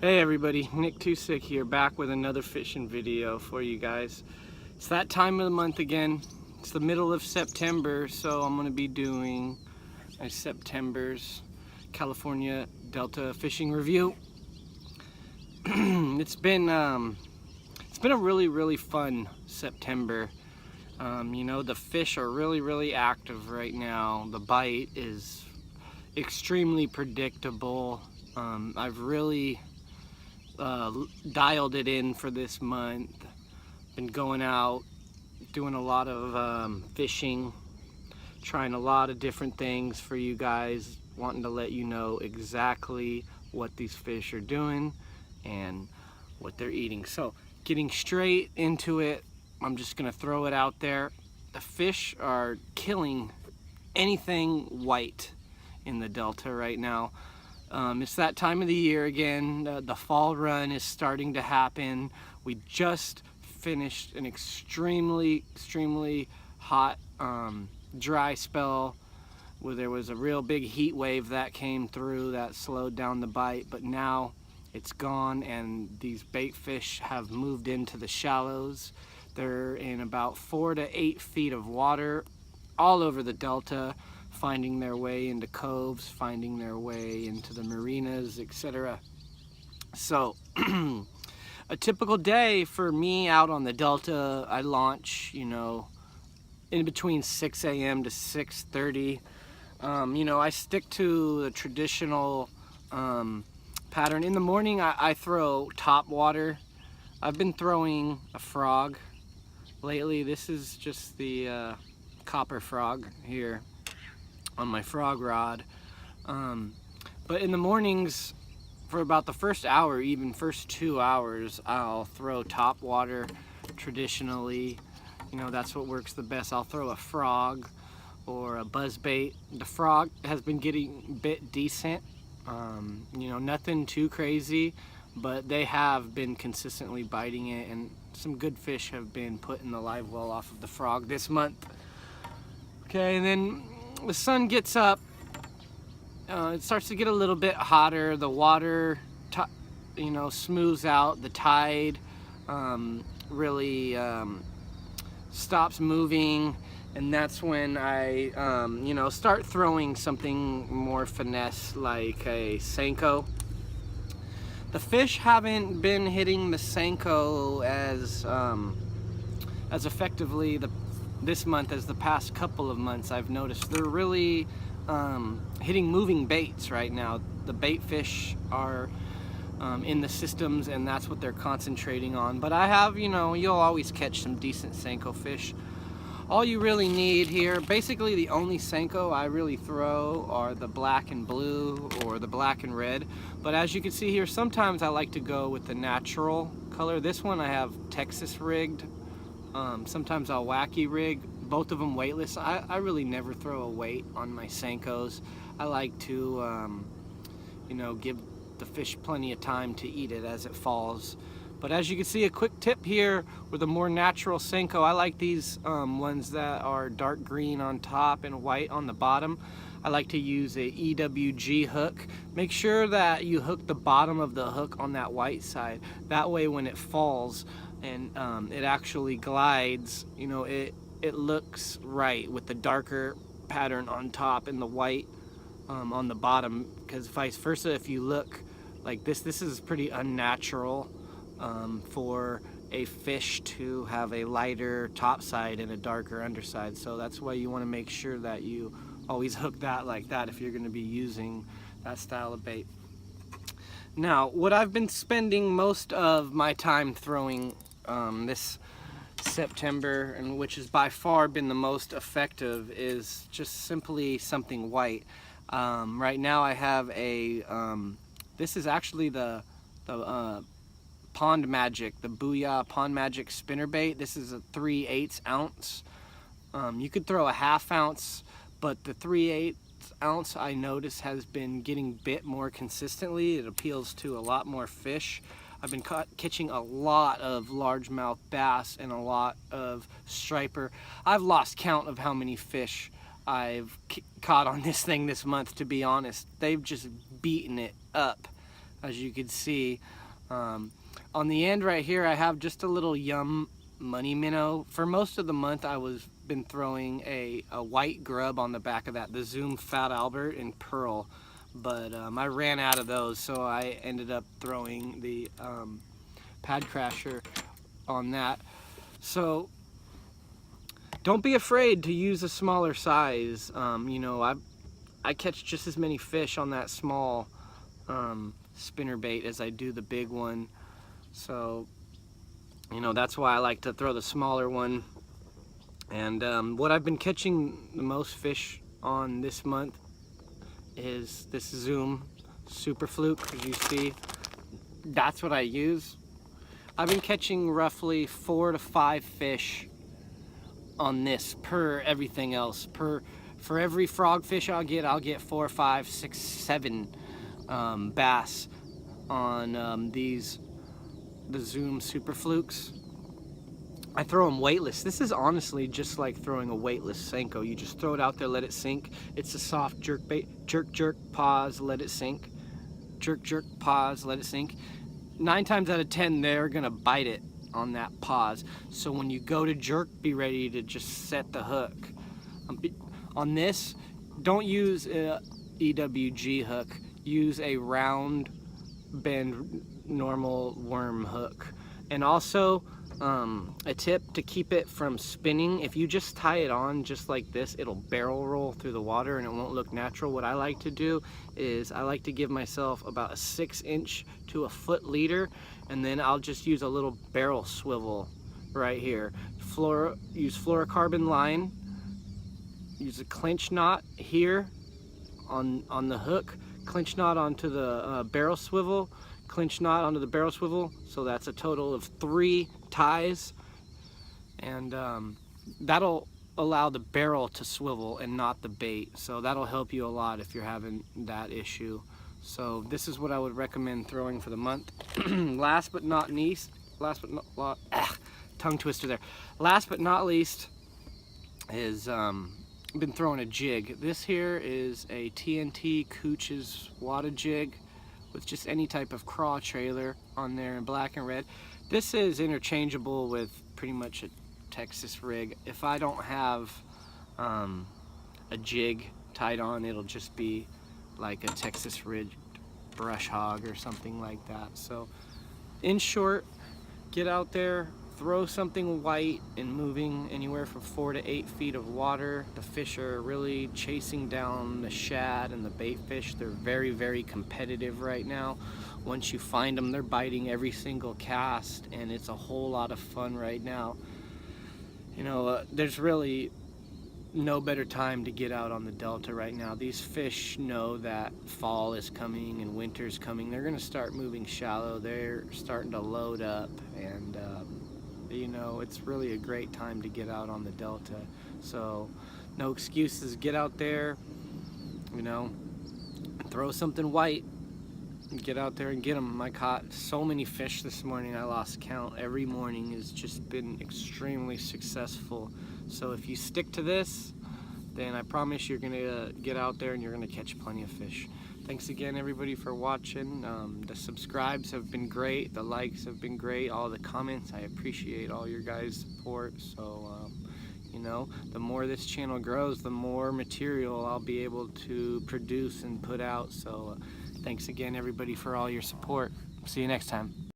Hey everybody, Nick Too Sick here, back with another fishing video for you guys. It's that time of the month again. It's the middle of September, so I'm going to be doing my September's California Delta fishing review. It's been a really fun September. You know, the fish are really active right now. The bite is extremely predictable. I've really dialed it in for this month. Been going out, doing a lot of fishing, trying a lot of different things for you guys, wanting to let you know exactly what these fish are doing and what they're eating. So getting straight into it, I'm just gonna throw it out there. The fish are killing anything white in the Delta right now. It's that time of the year again. The fall run is starting to happen. We just finished an extremely hot dry spell where there was a real big heat wave that came through that slowed down the bite, but now it's gone and these bait fish have moved into the shallows. They're in about 4 to 8 feet of water all over the Delta, finding their way into coves, finding their way into the marinas, etc. So a typical day for me out on the Delta, I launch, you know, in between 6 a.m. to 6:30. You know, I stick to the traditional pattern. In the morning, I throw top water. I've been throwing a frog lately. This is just the copper frog here on my frog rod. But in the mornings, for about the first hour, even first 2 hours, I'll throw top water traditionally. You know, that's what works the best. I'll throw a frog or a buzzbait. The frog has been getting bit decent. You know, nothing too crazy, but they have been consistently biting it, and some good fish have been put in the live well off of the frog this month. Okay, and then the sun gets up, it starts to get a little bit hotter, the water you know, smooths out, the tide really stops moving, and that's when I you know, start throwing something more finesse like a Senko. The fish haven't been hitting the Senko as effectively this month as the past couple of months. I've noticed they're really hitting moving baits right now. The bait fish are in the systems, and that's what they're concentrating on. But I have, you know, you'll always catch some decent Senko fish. All you really need here, basically the only Senko I really throw are the black and blue or the black and red. But as you can see here, sometimes I like to go with the natural color. This one I have Texas rigged. Sometimes I'll wacky rig, both of them weightless. I really never throw a weight on my Senkos. I like to, you know, give the fish plenty of time to eat it as it falls. But as you can see, a quick tip here with a more natural Senko, I like these ones that are dark green on top and white on the bottom. I like to use a EWG hook. Make sure that you hook the bottom of the hook on that white side. That way when it falls, and it actually glides, you know, it looks right with the darker pattern on top and the white on the bottom, because vice versa, if you look like this is pretty unnatural for a fish to have a lighter top side and a darker underside. So that's why you want to make sure that you always hook that like that if you're going to be using that style of bait. Now, what I've been spending most of my time throwing this September, and which has by far been the most effective, is just simply something white. Right now I have a, this is actually the Pond Magic, the Booyah Pond Magic spinnerbait. This is a 3/8 ounce. You could throw a 1/2 ounce, but the 3/8 ounce I notice has been getting bit more consistently. It appeals to a lot more fish. I've been catching a lot of largemouth bass and a lot of striper. I've lost count of how many fish I've caught on this thing this month, to be honest. They've just beaten it up. as you can see. On the end right here, I have just a little yum money minnow. For most of the month, I was been throwing a white grub on the back of that, the Zoom Fat Albert in pearl, but I ran out of those, so I ended up throwing the Pad Crasher on that. So don't be afraid to use a smaller size. You know, I catch just as many fish on that small spinner bait as I do the big one. So, you know, that's why I like to throw the smaller one. And what I've been catching the most fish on this month is this Zoom Super Fluke, as you see. That's what I use. I've been catching roughly 4 to 5 fish on this per everything else. For every frogfish I'll get 4, 5, 6, 7 bass on the Zoom Super Flukes. I throw them weightless. This is honestly just like throwing a weightless Senko. You just throw it out there, let it sink. It's a soft jerk bait. Jerk, jerk, pause, let it sink. Jerk, jerk, pause, let it sink. 9 times out of 10, they're gonna bite it on that pause. So when you go to jerk, be ready to just set the hook. On this, don't use a EWG hook. Use a round bend normal worm hook. And also, a tip to keep it from spinning, if you just tie it on just like this, it'll barrel roll through the water and it won't look natural. What I like to do is I like to give myself about a 6-inch to a foot leader, and then I'll just use a little barrel swivel right here. Use fluorocarbon line, use a clinch knot here on the hook, clinch knot onto the barrel swivel, clinch knot onto the barrel swivel, so that's a total of 3 ties, and that'll allow the barrel to swivel and not the bait, so that'll help you a lot if you're having that issue. So this is what I would recommend throwing for the month. Last but not least, tongue twister there. Last but not least is been throwing a jig. This here is a TNT Cooch's Wada jig with just any type of craw trailer on there in black and red. This is interchangeable with pretty much a Texas rig. If I don't have a jig tied on, it'll just be like a Texas rig brush hog or something like that. So in short, get out there, throw something white and moving anywhere from 4 to 8 feet of water. The fish are really chasing down the shad and the bait fish. They're very, very competitive right now. Once you find them, they're biting every single cast, and it's a whole lot of fun right now. You know, there's really no better time to get out on the Delta right now. These fish know that fall is coming and winter's coming. They're gonna start moving shallow. They're starting to load up, and you know, it's really a great time to get out on the Delta. So no excuses, get out there, you know, throw something white, get out there and get them. I caught so many fish this morning, I lost count. Every morning has just been extremely successful. So if you stick to this, then I promise you're gonna get out there and you're gonna catch plenty of fish. Thanks again, everybody, for watching. The subscribes have been great, the likes have been great, all the comments. I appreciate all your guys' support. So you know, the more this channel grows, the more material I'll be able to produce and put out. So thanks again, everybody, for all your support. See you next time.